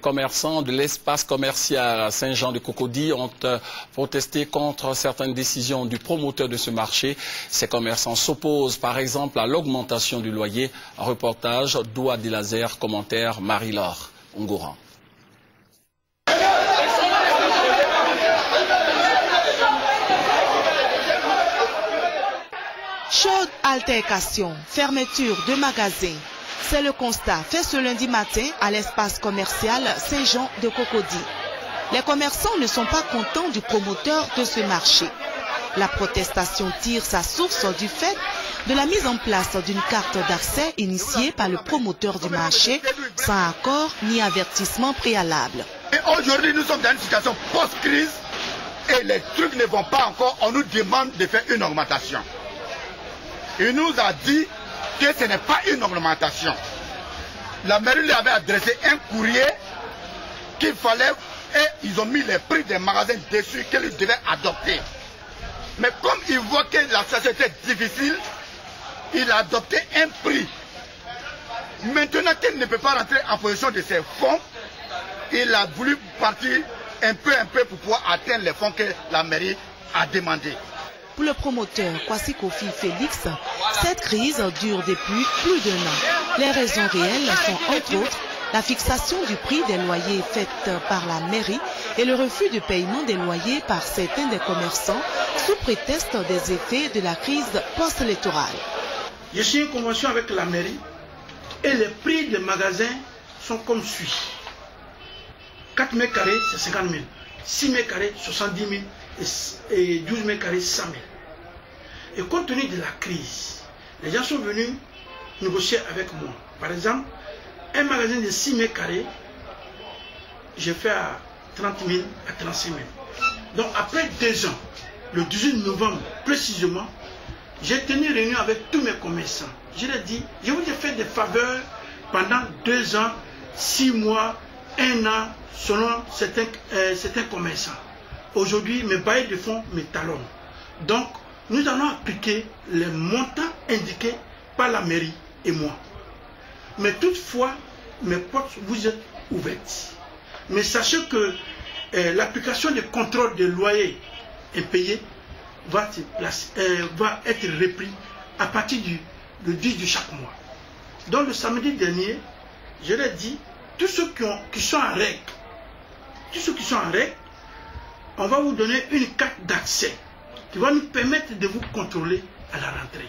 commerçants de l'espace commercial à Saint-Jean-de-Cocody ont protesté contre certaines décisions du promoteur de ce marché. Ces commerçants s'opposent par exemple à l'augmentation du loyer. Reportage d'Oua Dilazer, commentaire Marie-Laure Ngouran. Chaude altercation, fermeture de magasins. C'est le constat fait ce lundi matin à l'espace commercial Saint-Jean-de-Cocody. Les commerçants ne sont pas contents du promoteur de ce marché. La protestation tire sa source du fait de la mise en place d'une carte d'accès initiée par le promoteur du marché sans accord ni avertissement préalable. Aujourd'hui, nous sommes dans une situation post-crise et les trucs ne vont pas encore. On nous demande de faire une augmentation. Il nous a dit que ce n'est pas une augmentation. La mairie lui avait adressé un courrier qu'il fallait et ils ont mis les prix des magasins dessus qu'ils devaient adopter. Mais comme il voit que la situation est difficile, il a adopté un prix. Maintenant qu'il ne peut pas rentrer en possession de ses fonds, il a voulu partir un peu pour pouvoir atteindre les fonds que la mairie a demandé. Pour le promoteur Kwasi Kofi Félix, cette crise dure depuis plus d'1 an. Les raisons réelles sont entre autres la fixation du prix des loyers faite par la mairie et le refus de paiement des loyers par certains des commerçants sous prétexte des effets de la crise post-électorale. Je suis en convention avec la mairie et les prix des magasins sont comme suit. 4 mètres carrés, c'est 50 000. 6 mètres carrés, 70 000. Et 12 mètres carrés, 100 000. Et compte tenu de la crise, les gens sont venus négocier avec moi. Par exemple, un magasin de 6 mètres carrés, j'ai fait à 30 000, à 35 000. Donc après 2 ans, le 18 novembre précisément, j'ai tenu réunion avec tous mes commerçants. Je leur ai dit, je vous ai fait des faveurs pendant 2 ans, 6 mois, 1 an, selon certains commerçants. Aujourd'hui, mes bailleurs de fonds me talonnent. Donc, nous allons appliquer les montants indiqués par la mairie et moi. Mais toutefois, mes portes vous êtes ouvertes. Mais sachez que l'application des contrôles de loyer impayés va être repris à partir du 10 de chaque mois. Donc, le samedi dernier, je leur ai dit, tous ceux qui sont en règle, on va vous donner une carte d'accès qui va nous permettre de vous contrôler à la rentrée.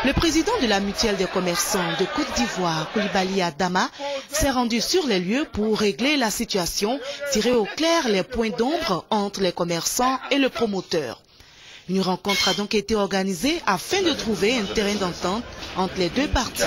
Le président de la mutuelle des commerçants de Côte d'Ivoire, Koulibaly Adama, s'est rendu sur les lieux pour régler la situation, tirer au clair les points d'ombre entre les commerçants et le promoteur. Une rencontre a donc été organisée afin de trouver un terrain d'entente entre les deux parties.